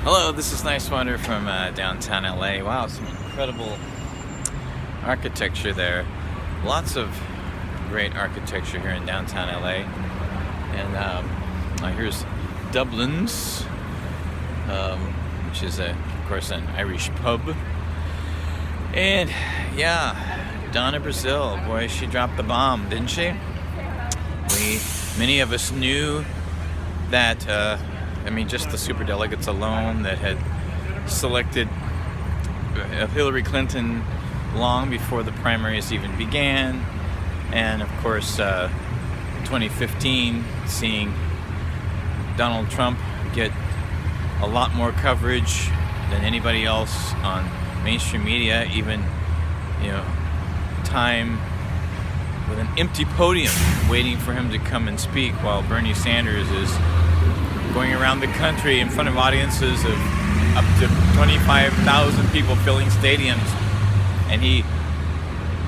Hello, this is Nice Wonder from downtown LA. Wow, some incredible architecture there. Lots of great architecture here in downtown LA. And here's Dublin's, which is, of course, an Irish pub. And yeah, Donna Brazile, boy, she dropped the bomb, didn't she? Many of us knew that, just the superdelegates alone that had selected Hillary Clinton long before the primaries even began. And of course, 2015, seeing Donald Trump get a lot more coverage than anybody else on mainstream media, even, time with an empty podium waiting for him to come and speak, while Bernie Sanders is going around the country in front of audiences of up to 25,000 people filling stadiums, and he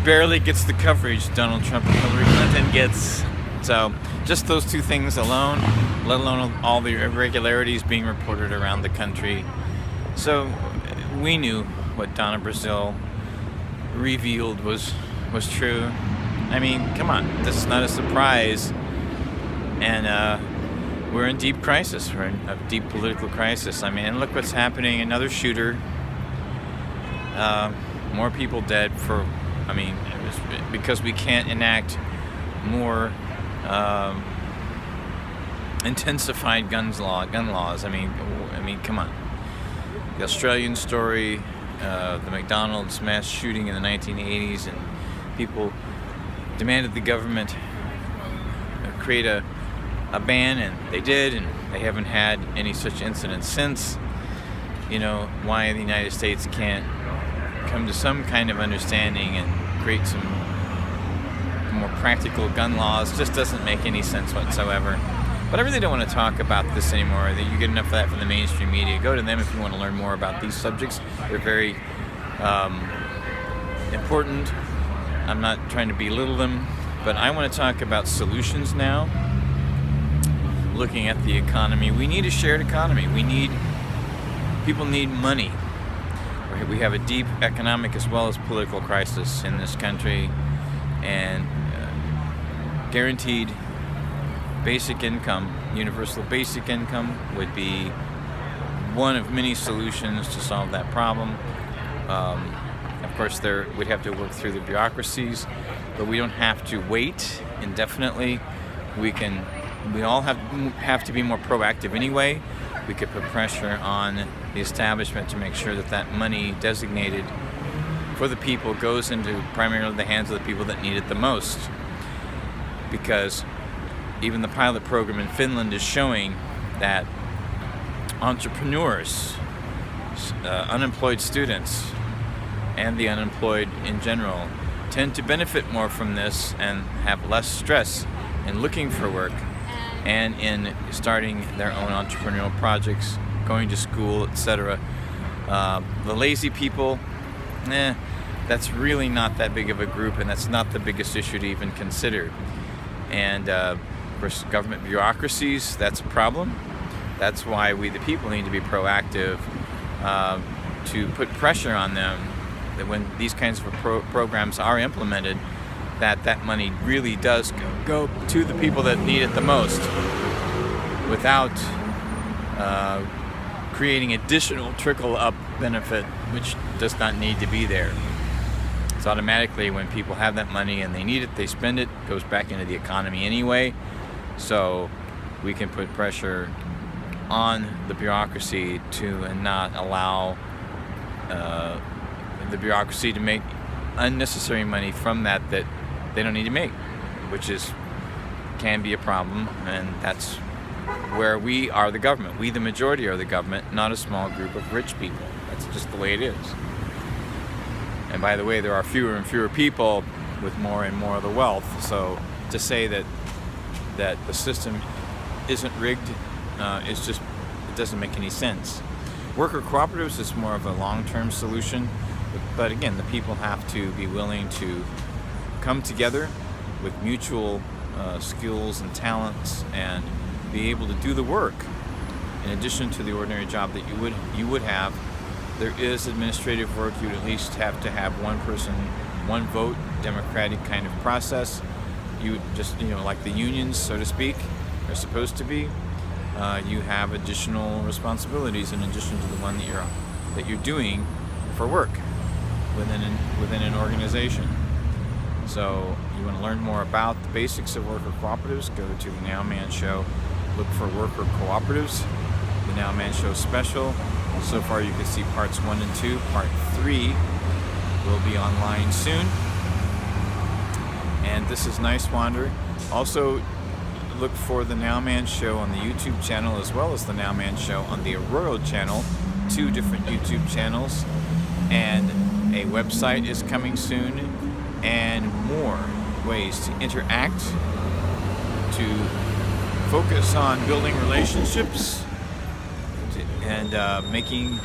barely gets the coverage Donald Trump and Hillary Clinton gets. So just those two things alone, let alone all the irregularities being reported around the country. So we knew what Donna Brazile revealed was true. I mean, come on, this is not a surprise. And we're in deep crisis. We're in a deep political crisis. I mean, and look what's happening. Another shooter. More people dead because we can't enact more intensified gun laws. I mean, come on. The Australian story, the McDonald's mass shooting in the 1980s, and people demanded the government create a ban, and they did, and they haven't had any such incidents since. Why the United States can't come to some kind of understanding and create some more practical gun laws just doesn't make any sense whatsoever. But I really don't want to talk about this anymore. You get enough of that from the mainstream media. Go to them if you want to learn more about these subjects. They're very important. I'm not trying to belittle them, but I want to talk about solutions now. Looking at the economy, we need a shared economy. People need money. We have a deep economic as well as political crisis in this country, and guaranteed basic income, universal basic income, would be one of many solutions to solve that problem. Of course, we'd have to work through the bureaucracies, but we don't have to wait indefinitely. We all have to be more proactive anyway. We could put pressure on the establishment to make sure that money designated for the people goes into primarily the hands of the people that need it the most. Because even the pilot program in Finland is showing that entrepreneurs, unemployed students, and the unemployed in general tend to benefit more from this and have less stress in looking for work and in starting their own entrepreneurial projects, going to school, etc. The lazy people, that's really not that big of a group, and that's not the biggest issue to even consider. And of course, government bureaucracies, that's a problem. That's why we, the people, need to be proactive to put pressure on them that when these kinds of programs are implemented, that money really does go to the people that need it the most, without creating additional trickle-up benefit, which does not need to be there. It's automatically, when people have that money and they need it, they spend it, goes back into the economy anyway. So we can put pressure on the bureaucracy to not allow the bureaucracy to make unnecessary money from that they don't need to make, which can be a problem. And that's where we are the government. We, the majority, are the government, not a small group of rich people. That's just the way it is. And by the way, there are fewer and fewer people with more and more of the wealth. So to say that the system isn't rigged it doesn't make any sense. Worker cooperatives is more of a long-term solution, but again, the people have to be willing to come together with mutual skills and talents and be able to do the work in addition to the ordinary job that you would have, there is administrative work. You would at least have to have one person, one vote, democratic kind of process. You would just, like the unions, so to speak, are supposed to be. You have additional responsibilities in addition to the one that you're doing for work within an organization. So you want to learn more about the basics of worker cooperatives, go to the Nowman Show, look for Worker Cooperatives, the Nowman Show special. So far you can see parts 1 and 2. Part 3 will be online soon. And this is Nice Wander. Also look for the Nowman Show on the YouTube channel as well as the Nowman Show on the Arroyo channel, 2 different YouTube channels. And a website is coming soon, and more ways to interact, to focus on building relationships, and making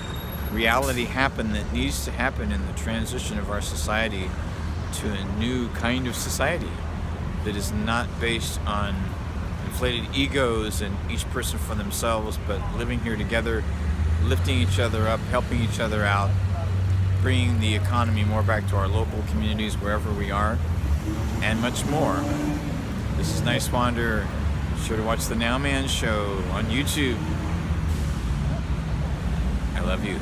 reality happen that needs to happen in the transition of our society to a new kind of society that is not based on inflated egos and each person for themselves, but living here together, lifting each other up, helping each other out, bringing the economy more back to our local communities wherever we are, and much more. This is Nice Wander. Be sure to watch the Nowman Show on YouTube. I love you.